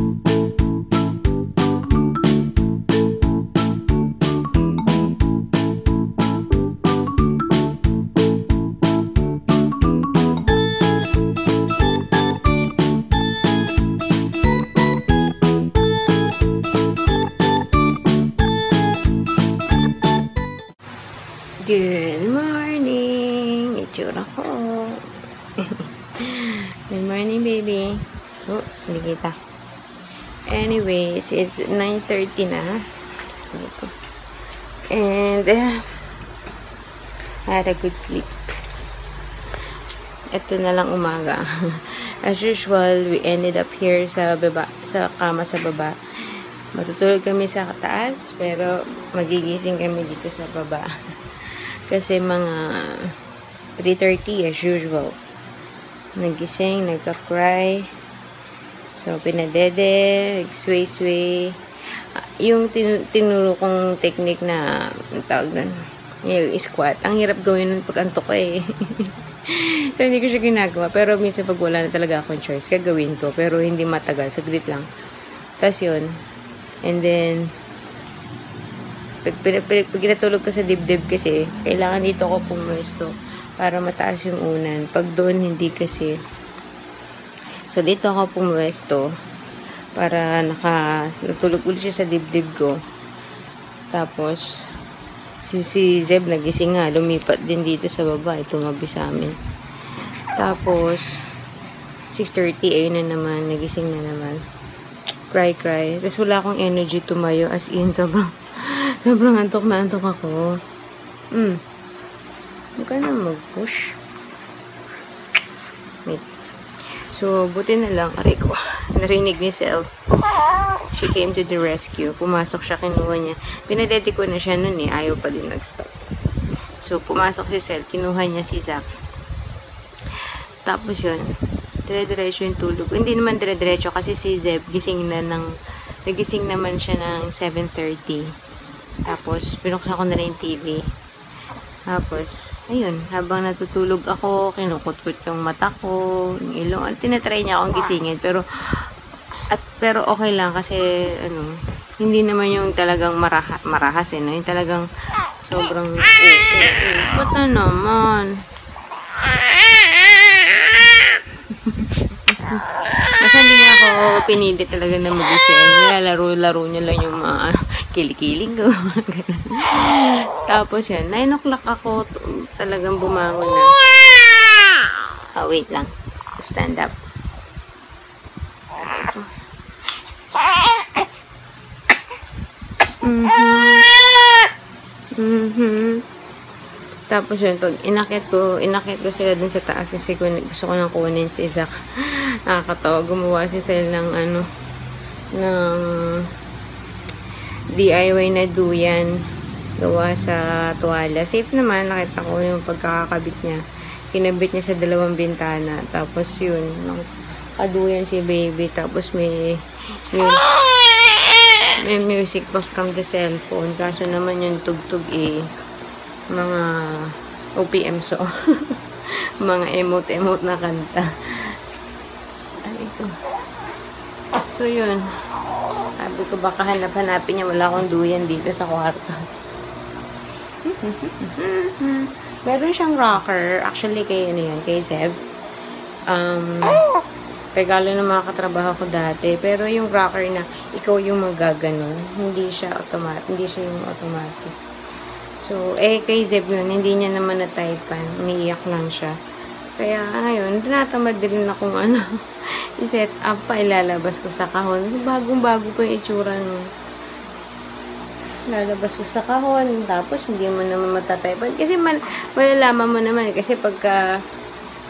Good morning! Itsura ko. Good morning, baby. Oh, hindi kita. Anyways, it's 9:30 na. And, I had a good sleep. Ito na lang umaga. As usual, we ended up here sa baba, sa kama sa baba. Matutulog kami sa kataas, pero magigising kami dito sa baba. Kasi mga 3:30 as usual. Nagising, nagka-cry. So, pinadede, sway-sway. Yung tinuro kong technique na, tawag doon, yung squat. Ang hirap gawin nun pag antok ko eh. So, hindi ko siya ginagawa. Pero minsan pag wala na talaga akong choice, gagawin ko. Pero hindi matagal, saglit lang. Tapos yun. And then, pag pinatulog ka sa dibdib kasi, kailangan dito ako pumwesto para mataas yung unan. Pag doon, hindi kasi. So, dito ako pumwesto para natulog ulit siya sa dibdib ko. Tapos, si Zeb nagising nga, lumipat din dito sa baba. Tumabi sa amin. Tapos, 6:30, ayun na naman, nagising na naman. Cry. Tapos, wala akong energy tumayo. As in, sobrang antok na antok ako. Huwag ka na mag-push. Wait. So, buti na lang. Aray ko. Narinig ni Sel. She came to the rescue. Pumasok siya, kinuha niya. Pinadeti ko na siya nun eh. Ayaw pa din nag-stop. So, pumasok si Sel. Kinuha niya si Zach. Tapos yun. Dire-diretso yung tulog. Hindi naman dire-diretso kasi si Zeb nagising naman siya ng 7:30. Tapos, pinuksan ko na rin yung TV. Tapos, ayun, habang natutulog ako, kinukut-kut yung mata ko, yung ilong. Tinatry niya akong gisingin, pero okay lang kasi, hindi naman yung talagang marahas, no? Yung talagang sobrang, ba't na naman? Basta hindi niya ako pinili talaga na magising. Nilalaro-laro niya lang yung mga kilikiling ko. Tapos yan, 9 o'clock ako talagang bumangon na. Wait lang. Stand up. Tapos yun, pag inakit ko sila dun sa taas kasi gusto ko nang kunin si Zach. Nakakatawa, gumawa si Sel ng ng DIY na duyan gawa sa tuwala. Safe naman, nakita ko yung pagkakakabit niya. Kinabit niya sa 2 bintana. Tapos yun, kaduyan si baby. Tapos may music pa from the cellphone. Kaso naman yung tugtog mga OPM so. Mga emote na kanta. Ito. So yun. Sabi ko baka hanapin niya, wala akong duyan dito sa kwarto. Meron siyang rocker. Actually, kay Zeb. Regalo ng mga katrabaho ko dati. Pero yung rocker na ikaw yung magaganon, hindi siya yung automatic. So, kay Zeb nun, hindi niya naman na-typean. Umiiyak lang siya. Kaya, ngayon, tinatamad din akong i-set up pa, ilalabas ko sa kahon. Bagong-bago pa yung itsura nun. Lalabas ko sa kahon, tapos hindi mo naman matatypan. Kasi malalaman mo naman, kasi pagka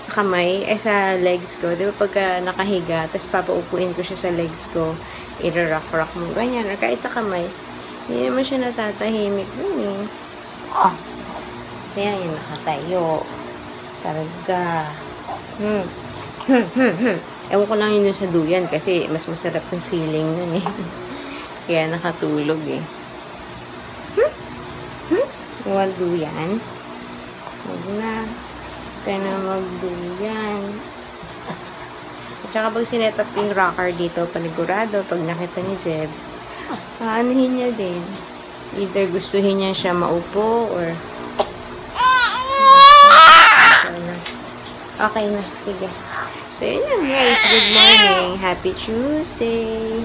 sa kamay, sa legs ko, di ba pagka nakahiga, tapos papaupuin ko siya sa legs ko, i-rock-rock mo, ganyan, or kahit sa kamay, hindi naman siya natatahimik dun eh. Kaya yun, nakatayo. Talaga. Ewan ko lang yun sa duyan kasi mas masarap yung feeling nun eh. Kaya nakatulog eh. Huwag duyan. Huwag na. Kaya na magduyan. Tsaka pag sinet up yung rocker dito, panigurado, pag nakita ni Zeb, aanuhin niya din. Either gustuhin niya siya maupo or okay na. Sige. So, yun lang guys. Good morning. Happy Tuesday.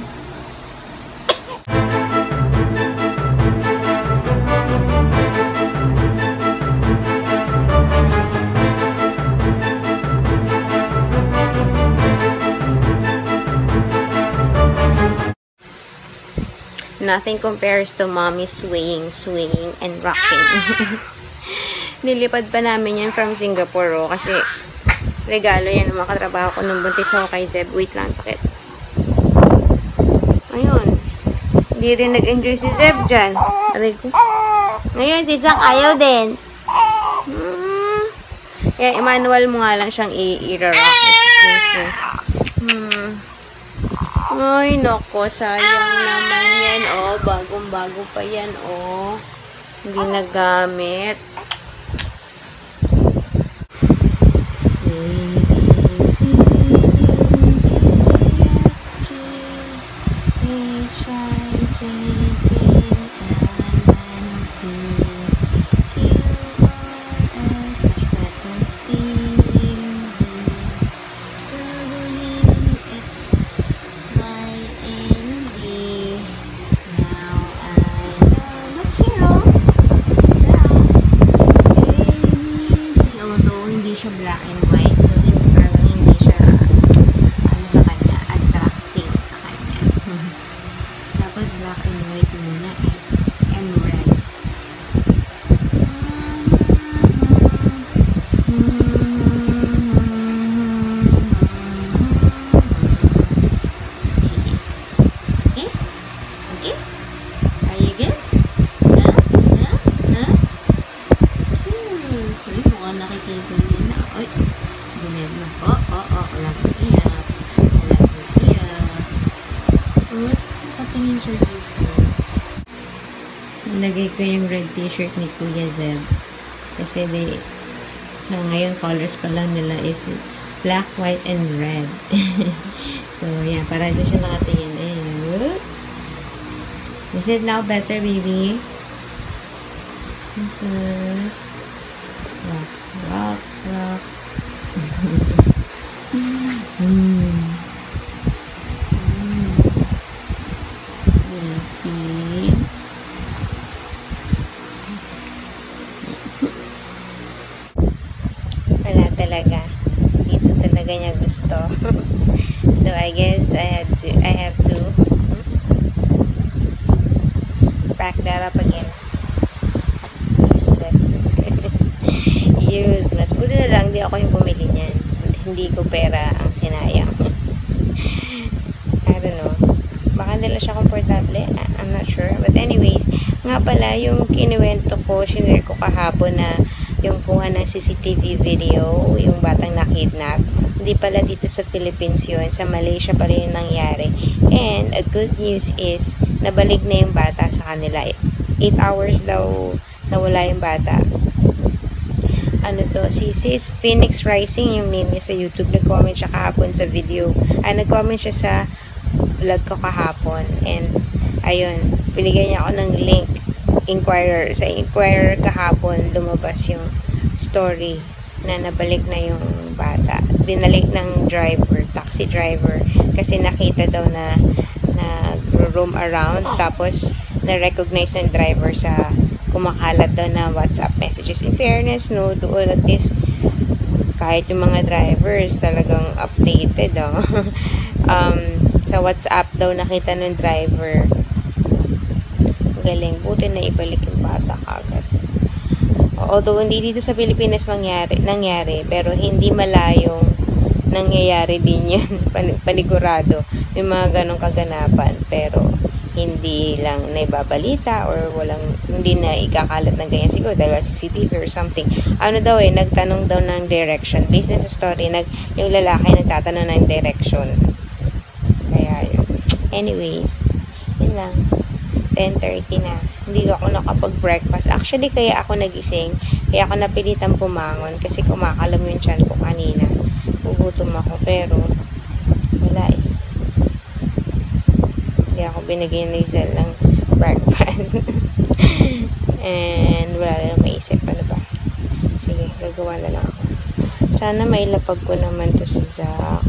Nothing compares to mommy swinging, and rocking. Nilipad pa namin yan from Singapore, oh, kasi regalo yan ng mga katrabaho ko nung buntis ako kay Zeb. Wait lang, sakit. Ayun. Hindi rin nag-enjoy si Zeb dyan. Aray ko. Ngayon, si Zach ayaw din. Kaya, manual mo nga lang siyang i-rock. Ay, nako, sayang naman yan, oh. Bagong-bago pa yan, oh. Hindi nagamit. Black and white. So, hindi siya sa kanya, attractive sa kanya. Dapat black and white muna and red. Okay? Okay? Are you good? Sorry, mukhang nakikita niya na. Oy, ginib na po. Wala ko iyak. Tapos, patingin siya dito. Nilagay ko yung red t-shirt ni Kuya Zeb. Kasi so ngayon, colors pa lang nila is black, white, and red. So, yan. Para dito siya nakatingin. Ayan. Is it now better, baby? This is rock. Sleepy. Wala talaga. Dito talaga niya gusto. So I guess I have to pack that up again. Useless. Buti na lang, di ako yung bumili niyan. Hindi ko pera ang sinayang. I don't know. Baka nila siya komportable. I'm not sure. But anyways, nga pala, yung kinuwento ko, shinare ko kahapon na yung kuha ng CCTV video, yung batang nakidnap. Hindi pala dito sa Philippines yun. Sa Malaysia pala yung nangyari. And a good news is, nabalik na yung bata sa kanila. 8 hours daw nawala yung bata. Ano to, si Sis Phoenix Rising yung name niya sa YouTube. Nag-comment siya kahapon sa video. Nag-comment siya sa vlog ko kahapon. And, ayun, binigyan niya ako ng link. Sa Inquirer kahapon, lumabas yung story na nabalik na yung bata. Binalik ng taxi driver. Kasi nakita daw na roam around. Tapos, na-recognize ng driver sa kumakalat daw na WhatsApp messages. In fairness, no, doon at least kahit yung mga drivers talagang updated, oh. Sa WhatsApp daw nakita ng driver. Galing, buti na ibalik yung bata kagad. Although hindi dito sa Pilipinas nangyari, pero hindi malayong nangyayari din yun. Panigurado yung mga ganong kaganapan, pero hindi lang naibabalita or hindi na ikakalat ng ganyan siguro dahil CCTV or something. Ano daw nagtanong daw ng direction. Based na sa story, yung lalaki nagtatanong ng direction. Kaya yun. Anyways, yun lang. 10:30 na. Hindi ako nakapag-breakfast. Actually, kaya ako nagising. Kaya ako napilitang pumangon kasi kumakalam yung tiyan ko kanina. Gugutom ako pero wala eh. Hindi ako binigyan ni Zel ng breakfast. And wala lang maisip. Ano ba? Sige, gagawa na lang ako. Sana mailapag ko naman to si Zach.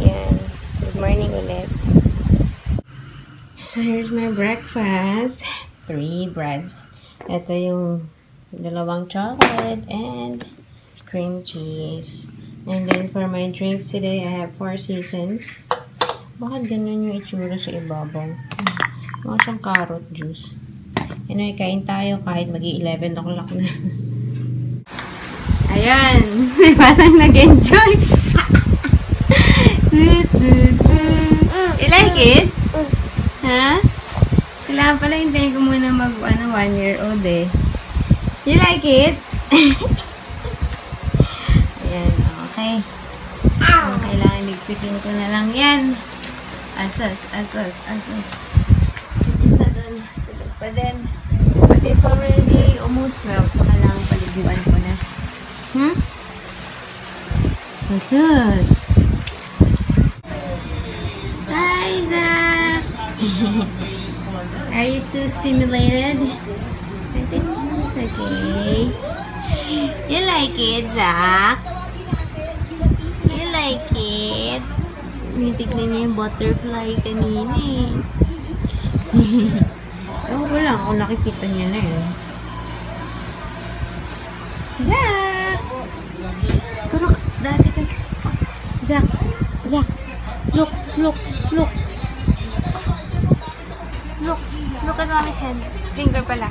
Yan. Good morning ulit. So, here's my breakfast. 3 breads. Ito yung 2 chocolate and cream cheese. And then, for my drinks today, I have 4 Seasons. Bakit ganyan yung itsura sa ibabaw? Mga siyang carrot juice. Anyway, kain tayo kahit mag-11 o'clock na. Ayan! May batang nag-enjoy! You like it? Ha? Kailangan pala hintayin ko muna mag 1-year-old eh. You like it? Ayan, okay. Kailangan ligpitin ko na lang yan. Asos. Isa dun. Tulog pa din. But it's already almost 12, so kailangan paliguan ko na. Asos. Hi, Zach! Are you too stimulated? I think it's okay. You like it, Zach? You like it? Tinitignan niya yung butterfly kanina eh. Ewan ko lang kung nakikita niya na eh. Zach! Pero dati kasi... Zach! Look! Look at mommy's hand. Finger pala.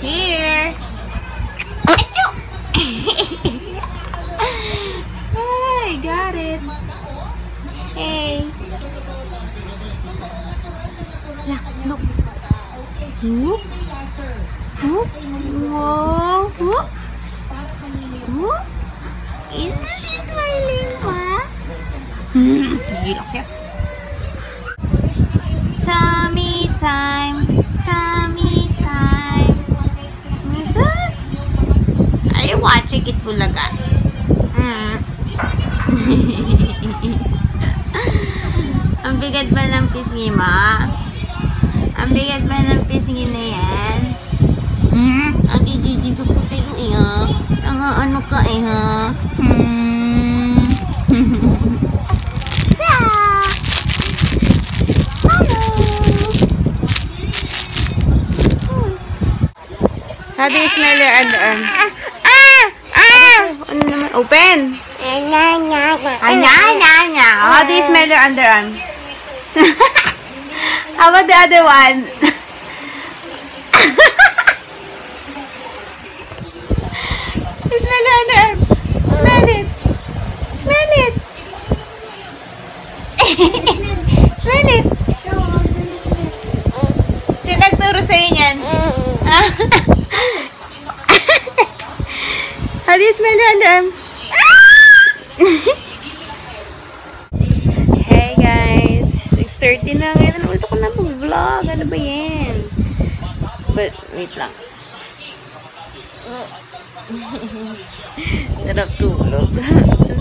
Here! Achoo! I got it. Hey. Jack, look. Whoop. Whoa. Whoop. Is he smiling, Ma? Gilak siya. Tummy time. Jesus? Are you watching it, Bulaga? Ang bigat ba ng pisngi, Ma? Ang bigat ba ng pisngi na yan? Ang gigigil ko po kayo eh, ha? Ang ano ka eh, ha? How do you smell your underarm? Ano naman? Open! How do you smell your underarm? How about the other one? Smell your underarm. Smell it. Smell it. Sino nagturo sa'yo niyan? How do you smell your underarm? Hey guys, 6:30 na ngayon. Ulit ako na mag-vlog. Ano ba yan? But, wait lang. Sarap tulog.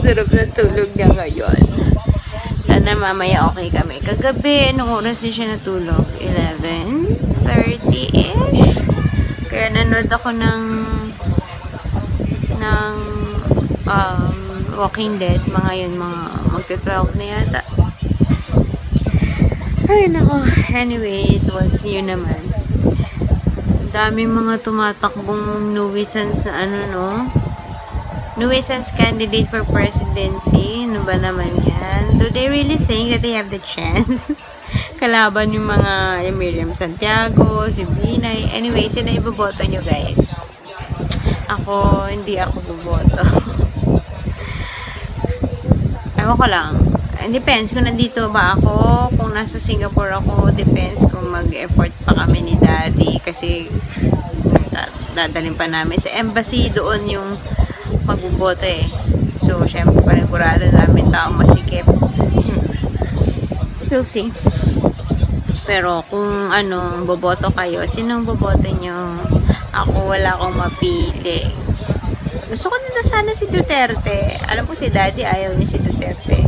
Sarap na tulog niya ngayon. Sana mamaya okay kami. Kagabi, nung oras din siya natulog? 11:30-ish. Kaya nanood ako ng Walking Dead. Mga yun, mga magka-12 na yata. Ay, nako. Anyways, what's new naman? Daming mga tumatakbong nuisance na nuisance candidate for presidency. Ano ba naman yan? Do they really think that they have the chance? Kalaban yung mga Miriam Santiago, si Binay. Anyway, sino iboboto nyo, guys? Ako, hindi ako boboto. Ewan ko lang. Depends kung nandito ba ako. Kung nasa Singapore ako, depends kung mag-effort pa kami ni Daddy. Kasi dadalhin pa namin sa embassy. Doon yung magboboto eh. So, syempre panigurado namin tao masikip. We'll see. Pero kung boboto kayo, sinong boboto nyo? Ako wala akong mapili. Gusto ko na sana si Duterte. Alam ko si Daddy ayaw niya si Duterte.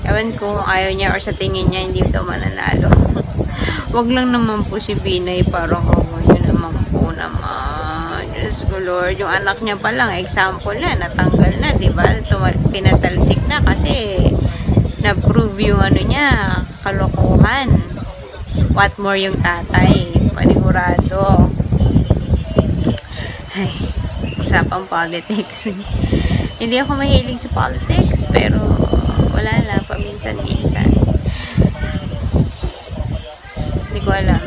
Ewan ko kung ayaw niya or sa tingin niya hindi daw mananalo. Wag lang naman po si Binay. Parang, oh, yun naman po naman. Diyos ko Lord. Yung anak niya pa lang, example na, natanggal na, diba? Pinatalsik na kasi na-prove yung ano niya, kalokohan. What more yung tatay? Panigurado. Ay, usapang politics. Hindi ako mahilig sa politics, pero wala lang, paminsan-minsan. Hindi ko alam.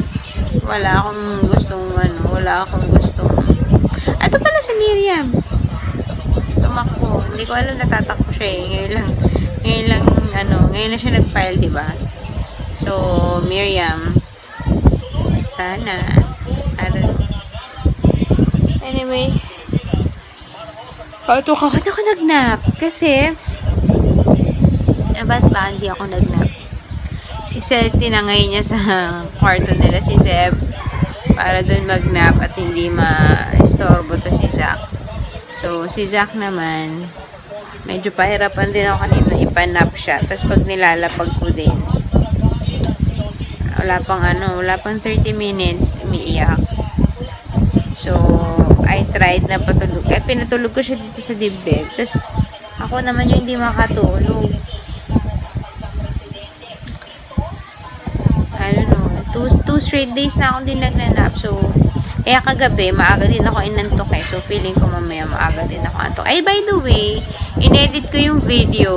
Wala akong gustong, Ito pala si Miriam. Tumakbo. Hindi ko alam, natatakbo siya eh. Ngayon lang siya nag-file, diba? So, Miriam, sana, I don't know. Anyway, ito ako nag-nap. Kasi, ba't ba hindi ako nag-nap? Si Sel, tinangay niya sa kwarto nila si Zeb para dun mag-nap at hindi ma-istorbo to si Zach. So, si Zach naman, medyo pahirapan din ako kanina ipanap siya. Tapos pag nilalapag ko din, wala pang 30 minutes, umiiyak. So, I tried na patulog. Pinatulog ko siya dito sa dibdib. Tapos, ako naman yung hindi makatulog. I don't know. Two straight days na akong din nagnanap. So, kaya kagabi, maaga din ako inantok eh. So, feeling ko mamaya maaga din ako antok. Ay, by the way, inedit ko yung video.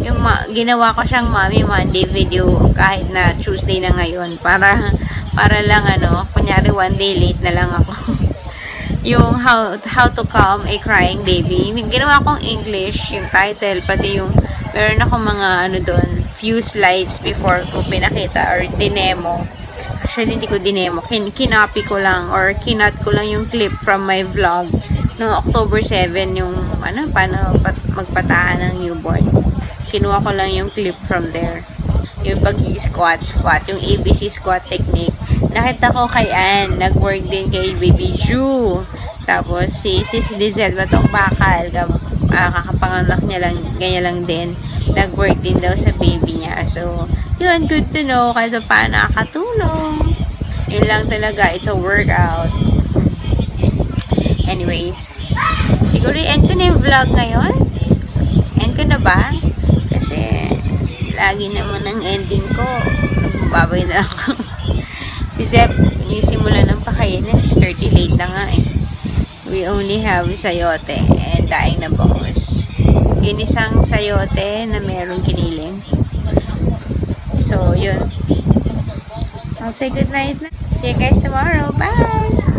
Yung ginawa ko siyang Mommy Monday video kahit na Tuesday na ngayon. Para lang kunyari one day late na lang ako. Yung how to calm a crying baby. Ginawa kong English, yung title, pati yung meron akong mga doon, few slides before ko pinakita or dinemo. Actually, hindi ko dinemo. Kinopy ko lang or kinat ko lang yung clip from my vlog noong October 7, yung paano magpatahan ng newborn. Kinuha ko lang yung clip from there. Yung pag-squat, yung ABC squat technique. Nakita ko kay Ann, nag-work din kay Baby Ju. Tapos si Lizette, batong bakal, kakapanganak niya lang, ganyan lang din. Nag-work din daw sa baby niya. So, yun, good to know kahit pa nakakatulong. Yun lang talaga, it's a workout. Anyways, siguro end ko na yung vlog ngayon. End ko na ba? Kasi, lagi naman ang ending ko. Babay na ako. Si Zeb, inisimula ng pakain na 6:30, late na nga eh. We only have sayote and daing na bangus. Ginisang sayote na merong kiniling. So, yun. I'll say good night na. See you guys tomorrow. Bye!